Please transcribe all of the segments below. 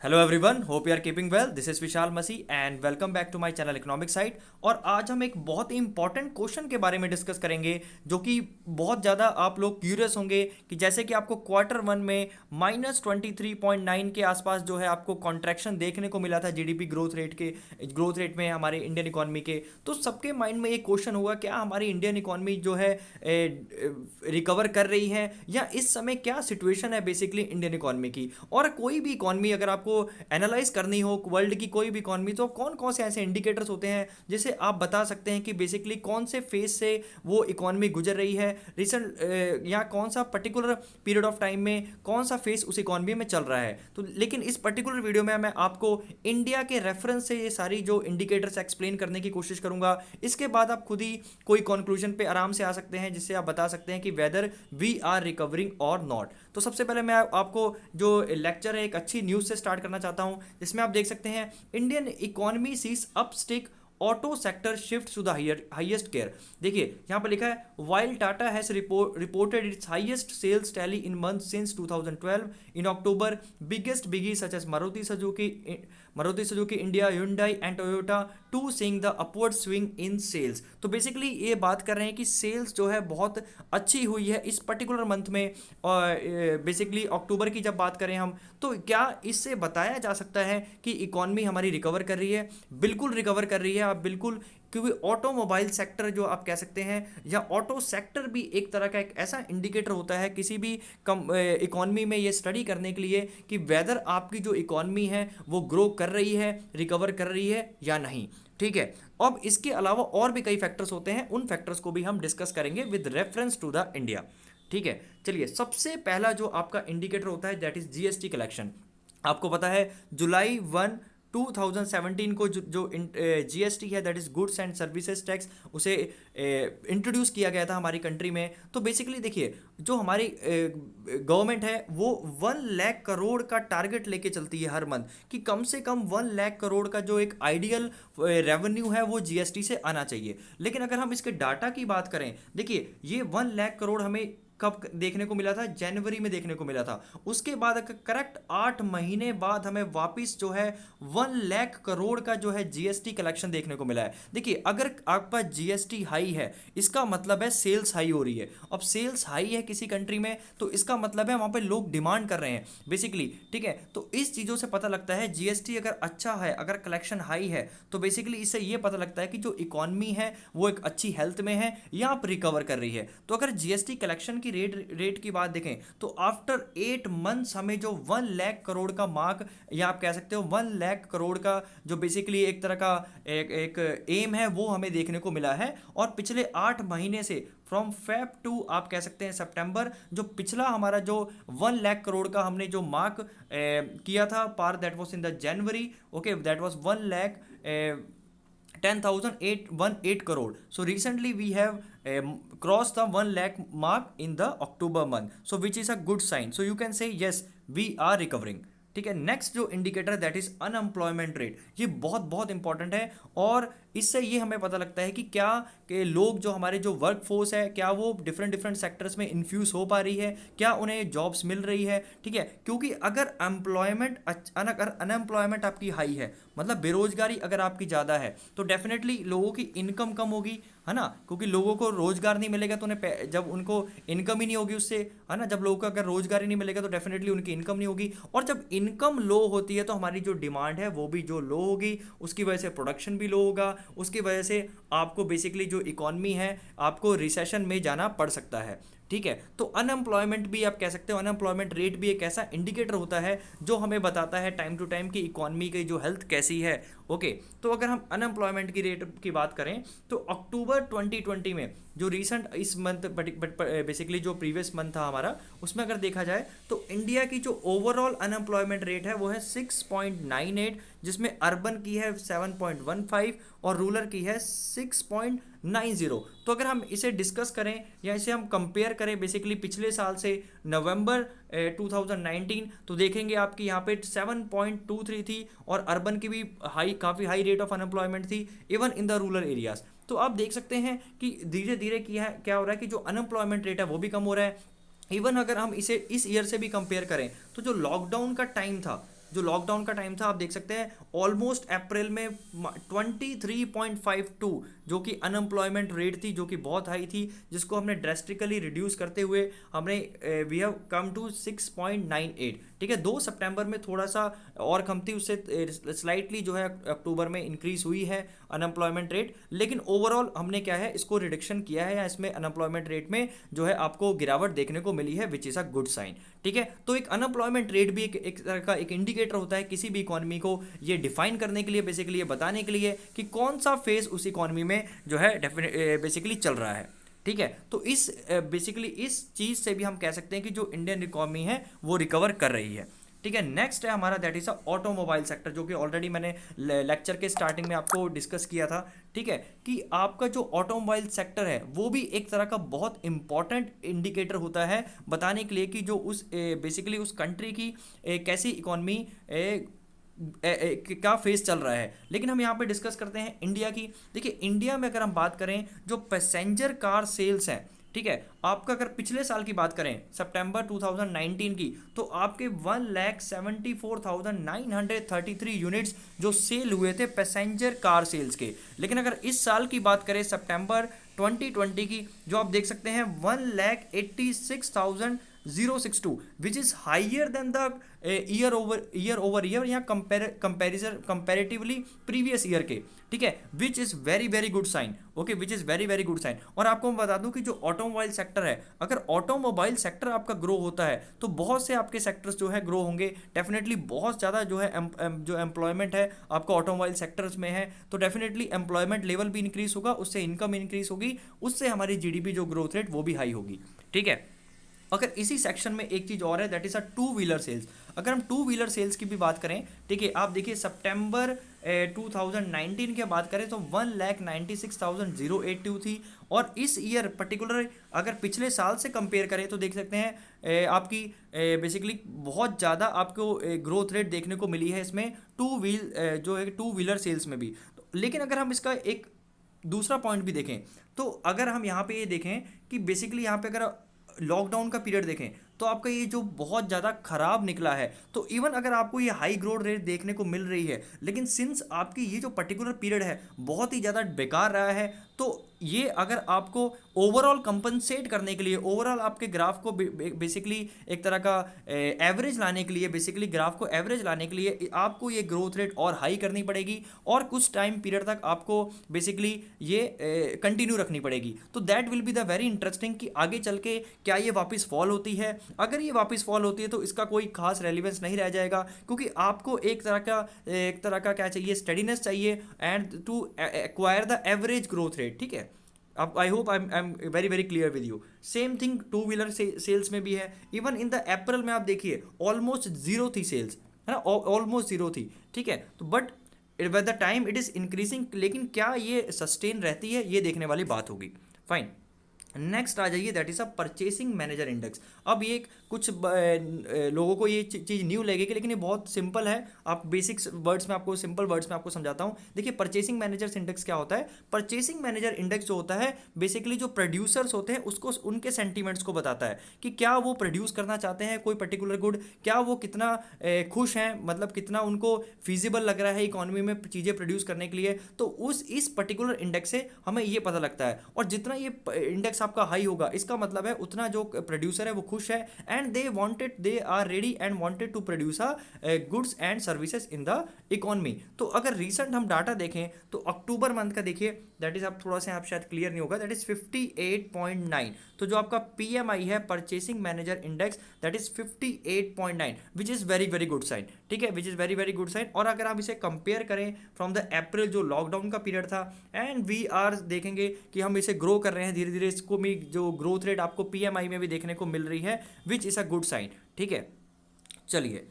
Hello everyone, hope you are keeping well. This is Vishal Masih and welcome back to my channel economic site. और आज हम एक बहुत ही important question के बारे में डिस्कस करेंगे जो कि बहुत ज़्यादा आप लोग क्यूरियस होंगे कि जैसे कि आपको क्वार्टर 1 में -23.9 के आसपास जो है आपको कॉन्ट्रैक्शन देखने को मिला था जीडीपी ग्रोथ रेट में हमारे इंडियन इकोनॉमी के। तो सबके माइंड में ये क्वेश्चन होगा, क्या हमारी इंडियन इकोनॉमी जो है रिकवर कर रही है या इस समय क्या सिचुएशन है बेसिकली इंडियन इकोनॉमी की। और कोई भी इकोनॉमी अगर आपको एनालाइज करनी हो, वर्ल्ड की कोई भी इकोनॉमी, तो कौन कौन से ऐसे इंडिकेटर्स होते हैं जिसे आप बता सकते हैं कि बेसिकली कौन से फेज से वो इकोनॉमी गुजर रही है रिसेंट, या कौन सा पर्टिकुलर पीरियड ऑफ टाइम में कौन सा फेज उस इकोनॉमी में चल रहा है। तो लेकिन इस पर्टिकुलर वीडियो में मैं आपको इंडिया के रेफरेंस से ये सारी जो इंडिकेटर्स एक्सप्लेन करने की कोशिश करूंगा। इसके बाद आप खुद ही कोई कंक्लूजन पे आराम से आ सकते हैं जिससे आप बता सकते हैं कि वेदर वी आर रिकवरिंग और नॉट। तो सबसे पहले मैं आपको जो लेक्चर है एक अच्छी न्यूज़ से स्टार्ट करना चाहता हूं, जिसमें आप देख सकते हैं Indian economy sees uptick, auto sector shift to the highest gear. देखिए यहाँ पर लिखा है, while Tata has reported its highest sales tally in month since 2012 in October, biggest biggie such as Maruti Suzuki India, Hyundai and Toyota too seeing the upward swing in sales. तो basically ये बात कर रहे हैं कि सेल्स जो है बहुत अच्छी हुई है इस पर्टिकुलर मंथ में। और बेसिकली अक्टूबर की जब बात करें हम, तो क्या इससे बताया जा सकता है कि इकॉनमी हमारी रिकवर कर रही है? बिल्कुल रिकवर कर रही है, आप बिल्कुल, क्योंकि ऑटोमोबाइल सेक्टर जो आप कह सकते हैं या ऑटो सेक्टर भी एक तरह का एक ऐसा इंडिकेटर होता है किसी भी इकॉनमी में ये स्टडी करने के लिए कि वेदर आपकी जो इकॉनमी है वो ग्रो कर रही है, रिकवर कर रही है या नहीं। ठीक है, अब इसके अलावा और भी कई फैक्टर्स होते हैं, उन फैक्टर्स को भी हम डिस्कस करेंगे with reference to the India. ठीक है, चलिए सबसे पहला जो आपका इंडिकेटर होता है दैट इज जीएसटी कलेक्शन। आपको पता है जुलाई 2017 को जो जीएसटी है that is goods and services tax, उसे इंट्रोड्यूस किया गया था हमारी कंट्री में। तो बेसिकली देखिए, जो हमारी गवर्नमेंट है वो 1 लाख करोड़ का टारगेट लेके चलती है हर मंथ कि कम से कम 1 लाख करोड़ का जो एक आइडियल रेवेन्यू है वो जीएसटी से आना चाहिए। लेकिन अगर हम इसके डाटा की बात करें, देखिए ये 1 लाख करोड़ हमें कब देखने को मिला था? जनवरी में देखने को मिला था। उसके बाद करेक्ट 8 महीने बाद हमें वापस जो है 1 लाख करोड़ का जो है जीएसटी कलेक्शन देखने को मिला है। देखिए, अगर आपका जीएसटी हाई है इसका मतलब है सेल्स हाई हो रही है। अब सेल्स हाई है किसी कंट्री में तो इसका मतलब है वहां पे लोग डिमांड कर रहे हैं बेसिकली। ठीक है, तो इस चीज़ों से पता लगता है जीएसटी अगर अच्छा है, अगर कलेक्शन हाई है, तो बेसिकली इससे ये पता लगता है कि जो इकॉनमी है वो एक अच्छी हेल्थ में है या आप रिकवर कर रही है। तो अगर जीएसटी कलेक्शन की रेट की बात देखें तो आफ्टर 8 मंथ्स हमें जो 1 लाख करोड़ का मार्क, या आप कह सकते हो 1 लाख करोड़ का जो बेसिकली एक तरह का एक एम है वो हमें देखने को मिला है। और पिछले 8 महीने से फ्रॉम फेब टू आप कह सकते हैं सितंबर, जो पिछला हमारा जो 1 लाख करोड़ का हमने जो मार्क किया था पार, that was in the January. Okay, that was 1 lakh 10,818 crore. So recently we have crossed the 1 lakh mark in the October month. So which is a good sign. So you can say yes, we are recovering. ठीक है, next जो indicator that is unemployment rate, ये बहुत बहुत important है। और इससे ये हमें पता लगता है कि क्या कि लोग जो हमारे जो वर्क फोर्स है क्या वो डिफरेंट डिफरेंट सेक्टर्स में इन्फ्यूज हो पा रही है, क्या उन्हें जॉब्स मिल रही है। ठीक है, क्योंकि अगर अनएम्प्लॉयमेंट आपकी हाई है, मतलब बेरोजगारी अगर आपकी ज़्यादा है, तो डेफिनेटली लोगों की इनकम कम होगी, है ना। क्योंकि लोगों को रोजगार नहीं मिलेगा तो उन्हें, जब उनको इनकम ही नहीं होगी उससे, है ना, जब लोगों को अगर रोजगार ही नहीं मिलेगा तो डेफिनेटली उनकी इनकम नहीं होगी। और जब इनकम लो होती है तो हमारी जो डिमांड है वो भी जो लो होगी, उसकी वजह से प्रोडक्शन भी लो होगा, उसकी वजह से आपको बेसिकली जो इकॉनमी है आपको रिसेशन में जाना पड़ सकता है। ठीक है, तो अनएम्प्लॉयमेंट भी आप कह सकते हो, अनएम्प्लॉयमेंट रेट भी एक ऐसा इंडिकेटर होता है जो हमें बताता है टाइम टू टाइम कि इकॉनमी की जो हेल्थ कैसी है। ओके, तो अगर हम अनएम्प्लॉयमेंट की रेट की बात करें तो अक्टूबर 2020 में जो रीसेंट इस मंथ बेसिकली जो प्रीवियस मंथ था हमारा, उसमें अगर देखा जाए तो इंडिया की जो ओवरऑल अनएम्प्लॉयमेंट रेट है वो है 6.98, जिसमें अर्बन की है 7.15 और रूरल की है 6.90। तो अगर हम इसे डिस्कस करें या इसे हम कंपेयर करें बेसिकली पिछले साल से नवंबर 2019, तो देखेंगे आपकी यहाँ पे 7.23 थी और अर्बन की भी काफ़ी हाई रेट ऑफ अनएम्प्लॉयमेंट थी even in the rural areas. तो आप देख सकते हैं कि धीरे धीरे क्या हो रहा है कि जो अनएम्प्लॉयमेंट रेट है वो भी कम हो रहा है। इवन अगर हम इसे इस ईयर से भी कंपेयर करें तो जो लॉकडाउन का टाइम था, जो लॉकडाउन का टाइम था, आप देख सकते हैं ऑलमोस्ट अप्रैल में 23.52 जो कि अनएम्प्लॉयमेंट रेट थी, जो कि बहुत हाई थी, जिसको हमने ड्रेस्टिकली रिड्यूस करते हुए हमने वी हैव कम टू 6.98। ठीक है, 2 सितंबर में थोड़ा सा और कम थी, उससे स्लाइटली जो है अक्टूबर में इंक्रीज हुई है अनएम्प्लॉयमेंट रेट, लेकिन ओवरऑल हमने क्या है इसको रिडक्शन किया है, या इसमें अनएम्प्लॉयमेंट रेट में जो है आपको गिरावट देखने को मिली है, which is a good sign. ठीक है, तो एक अनएम्प्लॉयमेंट रेट भी एक तरह का एक इंडिकेटर होता है किसी भी इकोनॉमी को ये डिफाइन करने के लिए, बेसिकली ये बताने के लिए कि कौन सा फेज उस इकोनॉमी में जो है बेसिकली चल रहा है। ठीक है, तो इस बेसिकली इस चीज़ से भी हम कह सकते हैं कि जो इंडियन इकोनॉमी है वो रिकवर कर रही है। ठीक है, नेक्स्ट है हमारा that is a automobile sector, जो कि ऑलरेडी मैंने लेक्चर के स्टार्टिंग में आपको डिस्कस किया था। ठीक है, कि आपका जो ऑटोमोबाइल सेक्टर है वो भी एक तरह का बहुत इंपॉर्टेंट इंडिकेटर होता है बताने के लिए कि जो उस बेसिकली उस कंट्री की कैसी इकोनॉमी क्या फेस चल रहा है। लेकिन हम यहाँ पे डिस्कस करते हैं इंडिया की। देखिए, इंडिया में अगर हम बात करें जो पैसेंजर कार सेल्स हैं, ठीक है, आपका अगर पिछले साल की बात करें सितंबर 2019 की, तो आपके 1,74,933 यूनिट्स जो सेल हुए थे पैसेंजर कार सेल्स के। लेकिन अगर इस साल की बात करें सितंबर 2020 की, जो आप देख सकते हैं 1,86,062 which is higher than the year over year या कंपेरेटिवली प्रीवियस ईयर के। ठीक है, which is very very good sign. Okay, which is very very good sign. और आपको मैं बता दूं कि जो ऑटोमोबाइल सेक्टर है, अगर ऑटोमोबाइल सेक्टर आपका ग्रो होता है तो बहुत से आपके सेक्टर्स जो है ग्रो होंगे डेफिनेटली। बहुत ज़्यादा जो है जो एम्प्लॉयमेंट है आपका ऑटोमोबाइल सेक्टर्स में है, तो डेफिनेटली एम्प्लॉयमेंट लेवल भी इंक्रीज होगा, उससे इनकम इंक्रीज होगी, उससे हमारी जीडीपी जो ग्रोथ रेट वो भी हाई होगी। ठीक है, अगर इसी सेक्शन में एक चीज़ और है that is a two wheeler sales. अगर हम टू व्हीलर सेल्स की भी बात करें, ठीक है, आप देखिए सितंबर 2019 की बात करें तो 1,96,082 थी, और इस ईयर पर्टिकुलर अगर पिछले साल से कंपेयर करें तो देख सकते हैं आपकी बेसिकली बहुत ज़्यादा आपको ग्रोथ रेट देखने को मिली है इसमें जो है टू व्हीलर सेल्स में भी। लेकिन अगर हम इसका एक दूसरा पॉइंट भी देखें, तो अगर हम यहाँ पे ये देखें कि बेसिकली यहाँ पे अगर लॉकडाउन का पीरियड देखें तो आपका ये जो बहुत ज़्यादा ख़राब निकला है, तो इवन अगर आपको ये हाई ग्रोथ रेट देखने को मिल रही है, लेकिन सिंस आपकी ये जो पर्टिकुलर पीरियड है बहुत ही ज़्यादा बेकार रहा है, तो ये अगर आपको ओवरऑल कंपनसेट करने के लिए, ओवरऑल आपके ग्राफ को बेसिकली एक तरह का एवरेज लाने के लिए, बेसिकली ग्राफ को एवरेज लाने के लिए आपको ये ग्रोथ रेट और हाई करनी पड़ेगी, और कुछ टाइम पीरियड तक आपको बेसिकली ये कंटिन्यू रखनी पड़ेगी। तो that will be the very interesting कि आगे चल के क्या ये वापस फॉल होती है। अगर ये वापस फॉल होती है तो इसका कोई खास रेलिवेंस नहीं रह जाएगा, क्योंकि आपको एक तरह का क्या चाहिए, स्टेडीनेस चाहिए and to acquire the average growth rate. ठीक है, अब I hope I am very very clear with you. Same thing two wheeler sales में भी है। इवन इन द अप्रैल में आप देखिए ऑलमोस्ट जीरो थी सेल्स, है ना, ऑलमोस्ट जीरो थी। ठीक है, तो but with the time it is increasing, लेकिन क्या ये सस्टेन रहती है ये देखने वाली बात होगी। फाइन, नेक्स्ट आ जाइए that is a purchasing manager index. अब ये कुछ लोगों को ये चीज़ न्यू लगेगी, लेकिन ये बहुत सिंपल है। आप बेसिक्स वर्ड्स में आपको सिंपल वर्ड्स में आपको समझाता हूँ। देखिए, परचेसिंग मैनेजर्स इंडेक्स क्या होता है। परचेसिंग मैनेजर इंडेक्स जो होता है बेसिकली जो प्रोड्यूसर्स होते हैं उसको उनके सेंटीमेंट्स को बताता है कि क्या वो प्रोड्यूस करना चाहते हैं कोई पर्टिकुलर गुड, क्या वो कितना खुश हैं, मतलब कितना उनको फिजिबल लग रहा है इकोनॉमी में चीज़ें प्रोड्यूस करने के लिए। तो इस पर्टिकुलर इंडेक्स से हमें ये पता लगता है, और जितना ये इंडेक्स आपका हाई होगा इसका मतलब है उतना जो प्रोड्यूसर है वो खुश है, and they are ready and wanted to produce goods and services in the economy. तो अगर रीसेंट हम डाटा देखें तो अक्टूबर मंथ का देखिए, दैट इज आप थोड़ा सा आप शायद क्लियर नहीं होगा, दैट इज 58.9। तो जो आपका पीएमआई है purchasing manager index that is 58.9 which is very very good sign. ठीक है, which is very very good sign. और अगर आप इसे कंपेयर करें फ्रॉम द अप्रैल जो लॉकडाउन का पीरियड था, एंड वी आर देखेंगे कि हम इसे ग्रो कर रहे हैं धीरे धीरे, इसको भी जो ग्रोथ रेट आपको पीएमआई में भी देखने को मिल रही है which is a good sign. ठीक है, चलिए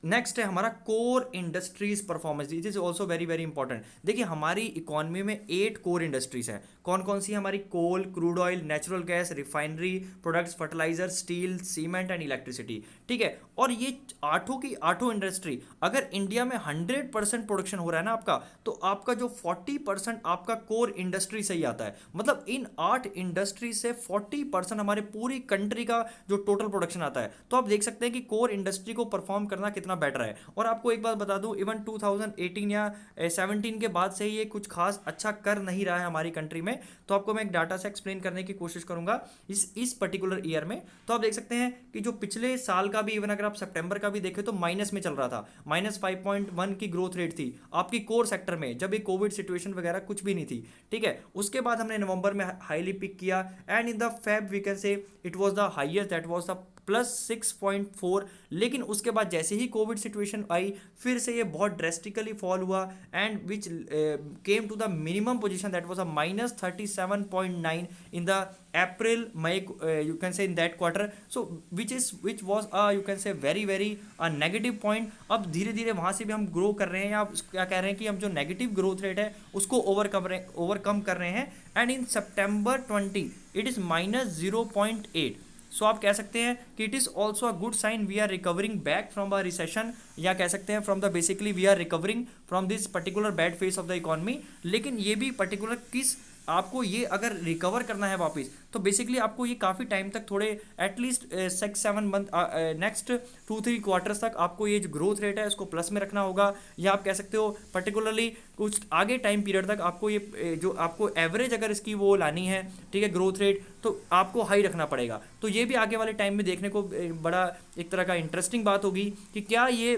नेक्स्ट है हमारा core industries performance. This is also very very important. देखिए, हमारी इकोनॉमी में 8 कोर इंडस्ट्रीज हैं। कौन कौन सी हमारी? Coal, crude oil, natural gas, refinery products, fertiliser, steel, cement and electricity. ठीक है, और ये आठों की आठों इंडस्ट्री अगर इंडिया में 100% प्रोडक्शन हो रहा है ना आपका, तो आपका जो 40% आपका कोर इंडस्ट्री से ही आता है। मतलब इन 8 इंडस्ट्री से 40% हमारे पूरी कंट्री का जो टोटल प्रोडक्शन आता है। तो आप देख सकते हैं कि कोर इंडस्ट्री को परफॉर्म करना कितना कितना बेटर है। और आपको एक बात बता दूं, इवन 2018 या 17 के बाद से ये कुछ खास अच्छा कर नहीं रहा है हमारी कंट्री में। तो आपको मैं एक डाटा से एक्सप्लेन करने की कोशिश करूंगा इस पर्टिकुलर ईयर में। तो आप देख सकते हैं कि जो पिछले साल का भी इवन अगर आप सितंबर का भी देखें तो माइनस में चल रहा था, -5.1 की ग्रोथ रेट थी आपकी कोर सेक्टर में, जब ये कोविड सिचुएशन वगैरह कुछ भी नहीं थी। ठीक है, उसके बाद हमने नवंबर में हाईली पिक किया and in the Feb we can say it was the highest, that was the +6.4। लेकिन उसके बाद जैसे ही कोविड सिचुएशन आई फिर से ये बहुत ड्रेस्टिकली फॉल हुआ and which came to the minimum position, that was a -37.9 in the April May, you can say in that quarter. So which was you can say very negative point. अब धीरे धीरे वहाँ से भी हम grow कर रहे हैं, या क्या कह रहे हैं कि हम जो नेगेटिव ग्रोथ रेट है उसको ओवरकम कर रहे हैं and in September 20 it is -0.8। So आप कह सकते हैं कि it is also a good sign we are recovering back from a recession, या कह सकते हैं from the basically we are recovering from this particular bad phase of the economy. लेकिन ये भी पर्टिकुलर किस आपको ये अगर रिकवर करना है वापस, तो बेसिकली आपको ये काफ़ी टाइम तक, थोड़े एटलीस्ट 6-7 मंथ, नेक्स्ट 2-3 क्वार्टर्स तक आपको ये जो ग्रोथ रेट है उसको प्लस में रखना होगा। या आप कह सकते हो पर्टिकुलरली कुछ आगे टाइम पीरियड तक आपको ये जो आपको एवरेज अगर इसकी वो लानी है, ठीक है, ग्रोथ रेट, तो आपको हाई रखना पड़ेगा। तो ये भी आगे वाले टाइम में देखने को बड़ा एक तरह का इंटरेस्टिंग बात होगी कि क्या ये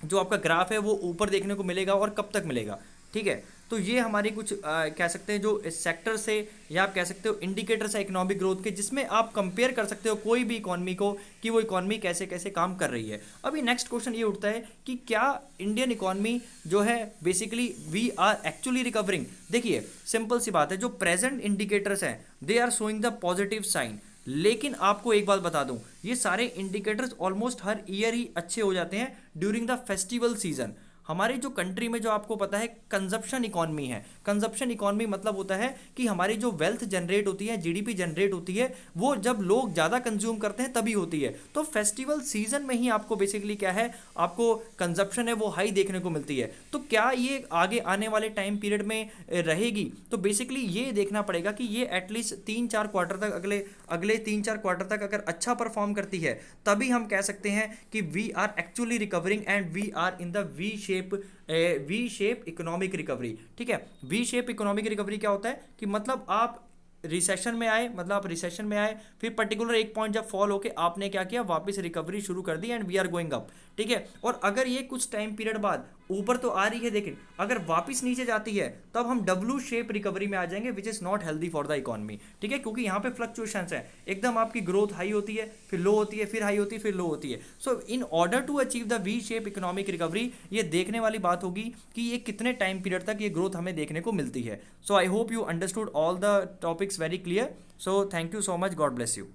जो आपका ग्राफ है वो ऊपर देखने को मिलेगा और कब तक मिलेगा। ठीक है, तो ये हमारी कुछ कह सकते हैं जो सेक्टर से, या आप कह सकते हो इंडिकेटर्स है इकोनॉमिक ग्रोथ के, जिसमें आप कंपेयर कर सकते हो कोई भी इकॉनमी को कि वो इकॉनमी कैसे कैसे काम कर रही है। अभी नेक्स्ट क्वेश्चन ये उठता है कि क्या इंडियन इकॉनमी जो है basically we are actually recovering. देखिए सिंपल सी बात है, जो प्रेजेंट इंडिकेटर्स हैं they are showing the positive sign. लेकिन आपको एक बात बता दूं, ये सारे इंडिकेटर्स ऑलमोस्ट हर ईयर ही अच्छे हो जाते हैं ड्यूरिंग द फेस्टिवल सीजन। हमारी जो कंट्री में जो आपको पता है कंजप्शन इकॉनमी है, कंजप्शन इकॉनमी मतलब होता है कि हमारी जो वेल्थ जनरेट होती है, जीडीपी जनरेट होती है, वो जब लोग ज़्यादा कंज्यूम करते हैं तभी होती है। तो फेस्टिवल सीजन में ही आपको बेसिकली क्या है, आपको कंजप्शन है वो हाई देखने को मिलती है। तो क्या ये आगे आने वाले टाइम पीरियड में रहेगी, तो बेसिकली ये देखना पड़ेगा कि ये एटलीस्ट 3-4 क्वार्टर तक, अगले 3-4 क्वार्टर तक अगर अच्छा परफॉर्म करती है, तभी हम कह सकते हैं कि we are actually recovering and we are in the V shape economic recovery. ठीक है, वी शेप इकोनॉमिक रिकवरी क्या होता है कि मतलब आप रिसेशन में आए, मतलब आप रिसेशन में आए, फिर पर्टिकुलर एक पॉइंट जब फॉल होके आपने क्या किया, वापस रिकवरी शुरू कर दी and we are going up. ठीक है, और अगर ये कुछ टाइम पीरियड बाद ऊपर तो आ रही है, लेकिन अगर वापस नीचे जाती है तब हम डब्ल्यू शेप रिकवरी में आ जाएंगे, which is not healthy for the economy. ठीक है, क्योंकि यहाँ पे फ्लक्चुएशंस हैं, एकदम आपकी ग्रोथ हाई होती है, फिर लो होती है, फिर हाई होती है, फिर लो होती है। So in order to achieve the V shape economic recovery, ये देखने वाली बात होगी कि ये कितने टाइम पीरियड तक ये ग्रोथ हमें देखने को मिलती है। So I hope you understood all the topics very clear. So thank you so much, God bless you.